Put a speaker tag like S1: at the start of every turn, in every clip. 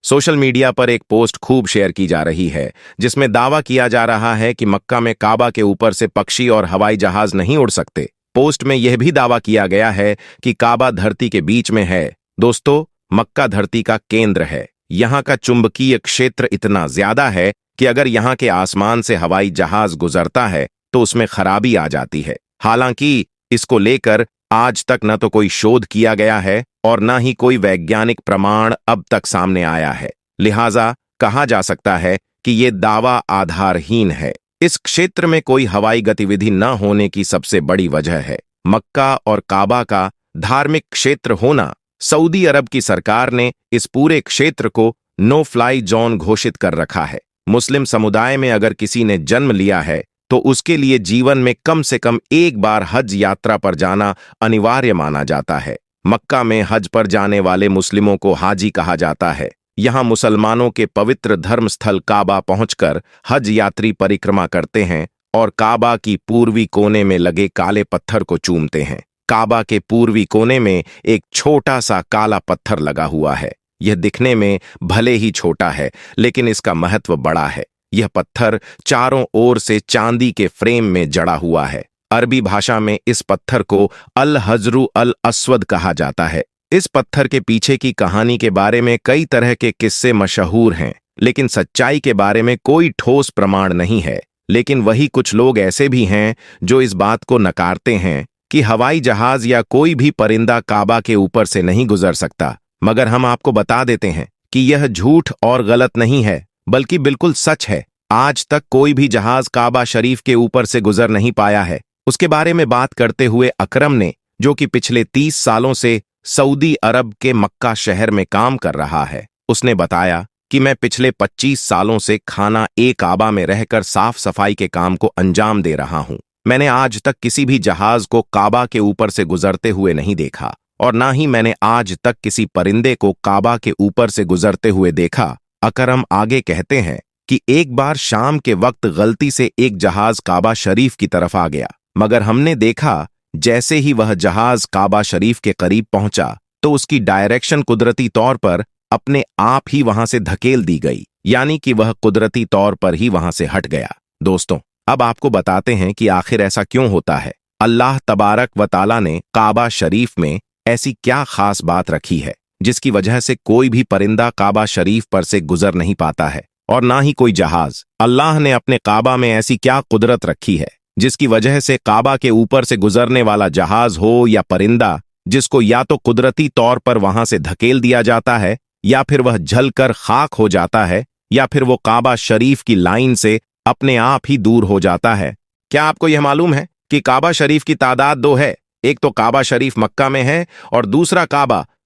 S1: Social media पर एक post खूब शेयर की जा रही है जिसमें दावा किया जा रहा है कि मक्का में काबा के ऊपर से पक्षी और हवाई जहाज नहीं उड़ सकते। पोस्ट में यह भी दावा किया गया है कि काबा धरती के बीच में है। दोस्तों, मक्का धरती का केंद्र है। यहाँ का चुंबकीय क्षेत्र इतना ज्यादा है कि अगर यहाँ के आसमान से हवाई जहाज गुजरता है तो उसमें खराबी आ जाती है। हालांकि इसको लेकर आज तक न तो कोई शोध किया गया है और न ही कोई वैज्ञानिक प्रमाण अब तक सामने आया है। लिहाजा कहा जा सकता है कि ये दावा आधारहीन है। इस क्षेत्र में कोई हवाई गतिविधि न होने की सबसे बड़ी वजह है मक्का और काबा का धार्मिक क्षेत्र होना। सऊदी अरब की सरकार ने इस पूरे क्षेत्र को नो फ्लाई जोन घोषित कर रखा है। मुस्लिम समुदाय में अगर किसी ने जन्म लिया है तो उसके लिए जीवन में कम से कम एक बार हज यात्रा पर जाना अनिवार्य माना जाता है। मक्का में हज पर जाने वाले मुस्लिमों को हाजी कहा जाता है। यहाँ मुसलमानों के पवित्र धर्म स्थल काबा पहुंचकर हज यात्री परिक्रमा करते हैं और काबा की पूर्वी कोने में लगे काले पत्थर को चूमते हैं। काबा के पूर्वी कोने में एक छोटा सा काला पत्थर लगा हुआ है। यह दिखने में भले ही छोटा है लेकिन इसका महत्व बड़ा है। यह पत्थर चारों ओर से चांदी के फ्रेम में जड़ा हुआ है। अरबी भाषा में इस पत्थर को अल हजरू अल अस्वद कहा जाता है। इस पत्थर के पीछे की कहानी के बारे में कई तरह के किस्से मशहूर हैं, लेकिन सच्चाई के बारे में कोई ठोस प्रमाण नहीं है। लेकिन वही कुछ लोग ऐसे भी हैं जो इस बात को नकारते हैं कि हवाई जहाज या कोई भी परिंदा काबा के ऊपर से नहीं गुजर सकता। मगर हम आपको बता देते हैं कि यह झूठ और गलत नहीं है, बल्कि बिल्कुल सच है। आज तक कोई भी जहाज काबा शरीफ के ऊपर से गुजर नहीं पाया है। उसके बारे में बात करते हुए अकरम ने, जो कि पिछले 30 सालों से सऊदी अरब के मक्का शहर में काम कर रहा है, उसने बताया कि मैं पिछले 25 सालों से खाना ए काबा में रहकर साफ सफाई के काम को अंजाम दे रहा हूं। मैंने आज तक किसी भी जहाज को काबा के ऊपर से गुजरते हुए नहीं देखा और ना ही मैंने आज तक किसी परिंदे को काबा के ऊपर से गुजरते हुए देखा। अकरम आगे कहते हैं कि एक बार शाम के वक्त गलती से एक जहाज काबा शरीफ की तरफ आ गया, मगर हमने देखा जैसे ही वह जहाज काबा शरीफ के करीब पहुंचा तो उसकी डायरेक्शन कुदरती तौर पर अपने आप ही वहां से धकेल दी गई, यानी कि वह कुदरती तौर पर ही वहां से हट गया। दोस्तों, अब आपको बताते हैं कि आखिर ऐसा क्यों होता है। अल्लाह तबारक व ताला ने काबा शरीफ में ऐसी क्या खास बात रखी है जिसकी वजह से कोई भी परिंदा काबा शरीफ पर से गुजर नहीं पाता है और ना ही कोई जहाज। अल्लाह ने अपने काबा में ऐसी क्या कुदरत रखी है जिसकी वजह से काबा के ऊपर से गुजरने वाला जहाज हो या परिंदा, जिसको या तो कुदरती तौर पर वहां से धकेल दिया जाता है या फिर वह जलकर खाक हो जाता है या फिर वो काबा शरीफ की लाइन से अपने आप ही दूर हो जाता है। क्या आपको यह मालूम है कि काबा शरीफ की तादाद 2 है? एक तो काबा शरीफ मक्का में है और दूसरा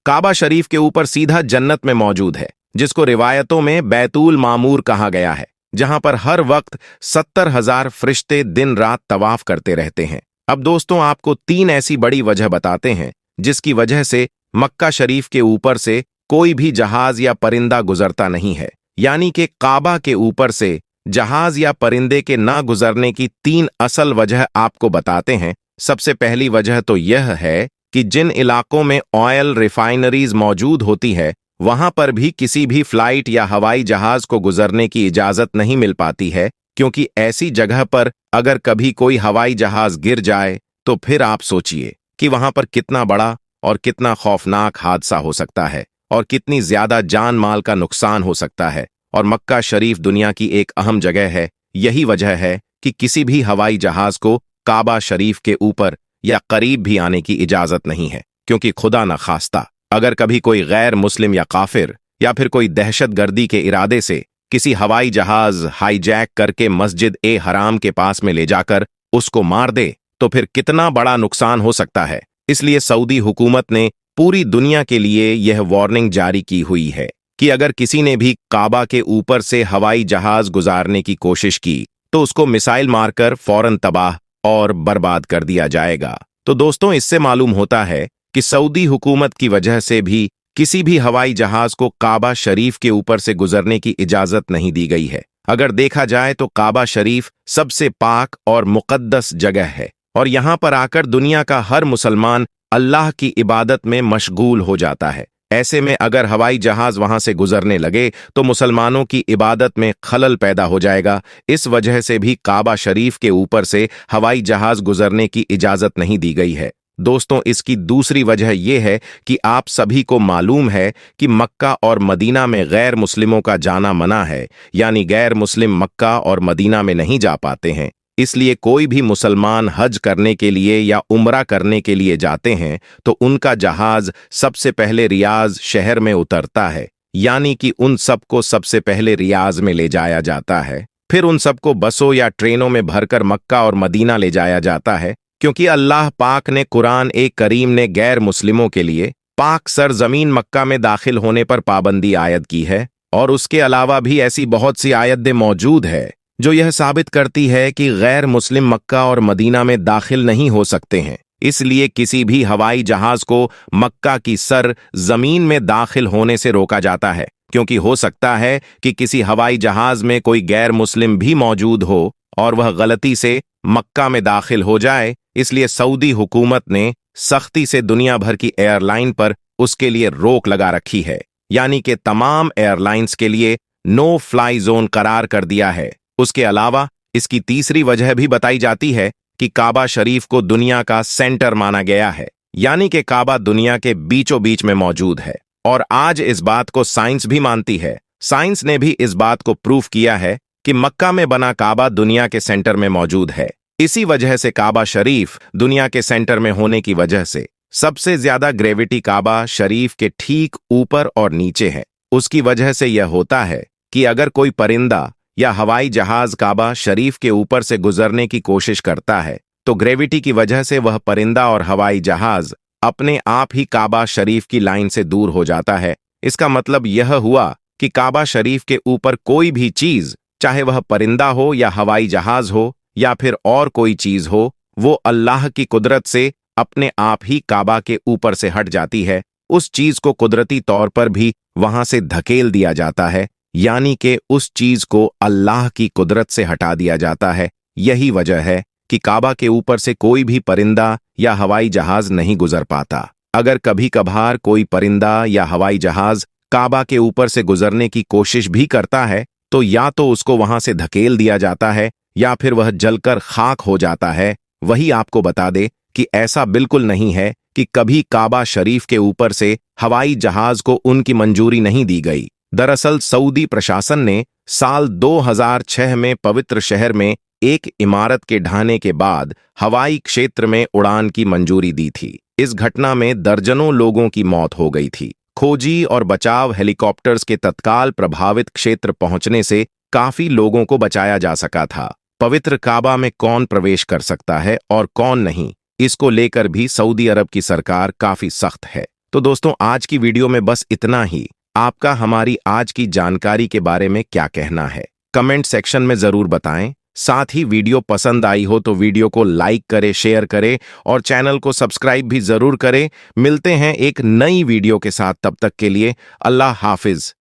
S1: काबा शरीफ के ऊपर सीधा जन्नत में मौजूद है, जिसको रिवायतों में बैतुल मामूर कहा गया है, जहां पर हर वक्त 70,000 फरिश्ते दिन रात तवाफ करते रहते हैं। अब दोस्तों, आपको 3 ऐसी बड़ी वजह बताते हैं जिसकी वजह से मक्का शरीफ के ऊपर से कोई भी जहाज या परिंदा गुजरता नहीं है। यानी कि काबा के ऊपर से जहाज या परिंदे के ना गुजरने की 3 असल वजह आपको बताते हैं। सबसे पहली वजह तो यह है कि जिन इलाकों में ऑयल रिफाइनरीज मौजूद होती है वहां पर भी किसी भी फ्लाइट या हवाई जहाज को गुजरने की इजाजत नहीं मिल पाती है, क्योंकि ऐसी जगह पर अगर कभी कोई हवाई जहाज गिर जाए तो फिर आप सोचिए कि वहां पर कितना बड़ा और कितना खौफनाक हादसा हो सकता है और कितनी ज्यादा जान माल का नुकसान हो सकता है। और मक्का शरीफ दुनिया की एक अहम जगह है। यही वजह है कि किसी भी हवाई जहाज को काबा शरीफ के ऊपर या करीब भी आने की इजाजत नहीं है, क्योंकि खुदा न खास्ता अगर कभी कोई गैर मुस्लिम या काफिर या फिर कोई दहशतगर्दी के इरादे से किसी हवाई जहाज हाईजैक करके मस्जिद ए हराम के पास में ले जाकर उसको मार दे तो फिर कितना बड़ा नुकसान हो सकता है। इसलिए सऊदी हुकूमत ने पूरी दुनिया के लिए यह वार्निंग जारी की हुई है कि अगर किसी ने भी काबा के ऊपर से हवाई जहाज गुजारने की कोशिश की तो उसको मिसाइल मारकर फौरन तबाह और बर्बाद कर दिया जाएगा। तो दोस्तों, इससे मालूम होता है कि सऊदी हुकूमत की वजह से भी किसी भी हवाई जहाज को काबा शरीफ के ऊपर से गुजरने की इजाजत नहीं दी गई है। अगर देखा जाए तो काबा शरीफ सबसे पाक और मुकद्दस जगह है और यहाँ पर आकर दुनिया का हर मुसलमान अल्लाह की इबादत में मशगूल हो जाता है। ऐसे में अगर हवाई जहाज वहां से गुजरने लगे तो मुसलमानों की इबादत में खलल पैदा हो जाएगा। इस वजह से भी काबा शरीफ के ऊपर से हवाई जहाज गुजरने की इजाजत नहीं दी गई है। दोस्तों, इसकी दूसरी वजह यह है कि आप सभी को मालूम है कि मक्का और मदीना में गैर मुस्लिमों का जाना मना है, यानी गैर मुस्लिम मक्का और मदीना में नहीं जा पाते हैं। इसलिए कोई भी मुसलमान हज करने के लिए या उम्रा करने के लिए जाते हैं तो उनका जहाज सबसे पहले रियाज शहर में उतरता है, यानी कि उन सबको सबसे पहले रियाज में ले जाया जाता है। फिर उन सबको बसों या ट्रेनों में भरकर मक्का और मदीना ले जाया जाता है, क्योंकि अल्लाह पाक ने कुरान ए करीम ने गैर मुस्लिमों के लिए पाक सरजमीन मक्का में दाखिल होने पर पाबंदी आयद की है। और उसके अलावा भी ऐसी बहुत सी आयतें मौजूद है जो यह साबित करती है कि गैर मुस्लिम मक्का और मदीना में दाखिल नहीं हो सकते हैं। इसलिए किसी भी हवाई जहाज को मक्का की सर जमीन में दाखिल होने से रोका जाता है, क्योंकि हो सकता है कि किसी हवाई जहाज में कोई गैर मुस्लिम भी मौजूद हो और वह गलती से मक्का में दाखिल हो जाए। इसलिए सऊदी हुकूमत ने सख्ती से दुनिया भर की एयरलाइन पर उसके लिए रोक लगा रखी है, यानी कि तमाम एयरलाइंस के लिए नो फ्लाई जोन करार कर दिया है। उसके अलावा इसकी तीसरी वजह भी बताई जाती है कि काबा शरीफ को दुनिया का सेंटर माना गया है, यानी कि काबा दुनिया के बीचों बीच में मौजूद है। और आज इस बात को साइंस भी मानती है। साइंस ने भी इस बात को प्रूफ किया है कि मक्का में बना काबा दुनिया के सेंटर में मौजूद है। इसी वजह से काबा शरीफ दुनिया के सेंटर में होने की वजह से सबसे ज्यादा ग्रेविटी काबा शरीफ के ठीक ऊपर और नीचे है। उसकी वजह से यह होता है कि अगर कोई परिंदा या हवाई जहाज काबा शरीफ के ऊपर से गुजरने की कोशिश करता है तो ग्रेविटी की वजह से वह परिंदा और हवाई जहाज अपने आप ही काबा शरीफ की लाइन से दूर हो जाता है। इसका मतलब यह हुआ कि काबा शरीफ के ऊपर कोई भी चीज, चाहे वह परिंदा हो या हवाई जहाज हो या फिर और कोई चीज हो, वो अल्लाह की कुदरत से अपने आप ही काबा के ऊपर से हट जाती है। उस चीज को कुदरती तौर पर भी वहां से धकेल दिया जाता है, यानी कि उस चीज को अल्लाह की कुदरत से हटा दिया जाता है। यही वजह है कि काबा के ऊपर से कोई भी परिंदा या हवाई जहाज नहीं गुजर पाता। अगर कभी कभार कोई परिंदा या हवाई जहाज काबा के ऊपर से गुजरने की कोशिश भी करता है तो या तो उसको वहां से धकेल दिया जाता है या फिर वह जलकर खाक हो जाता है। वही आपको बता दे कि ऐसा बिल्कुल नहीं है कि कभी काबा शरीफ के ऊपर से हवाई जहाज को उनकी मंजूरी नहीं दी गई। दरअसल सऊदी प्रशासन ने साल 2006 में पवित्र शहर में एक इमारत के ढहने के बाद हवाई क्षेत्र में उड़ान की मंजूरी दी थी। इस घटना में दर्जनों लोगों की मौत हो गई थी। खोजी और बचाव हेलीकॉप्टर्स के तत्काल प्रभावित क्षेत्र पहुंचने से काफी लोगों को बचाया जा सका था। पवित्र काबा में कौन प्रवेश कर सकता है और कौन नहीं, इसको लेकर भी सऊदी अरब की सरकार काफी सख्त है। तो दोस्तों, आज की वीडियो में बस इतना ही। आपका हमारी आज की जानकारी के बारे में क्या कहना है, कमेंट सेक्शन में जरूर बताएं। साथ ही वीडियो पसंद आई हो तो वीडियो को लाइक करें, शेयर करें और चैनल को सब्सक्राइब भी जरूर करें। मिलते हैं एक नई वीडियो के साथ, तब तक के लिए अल्लाह हाफिज।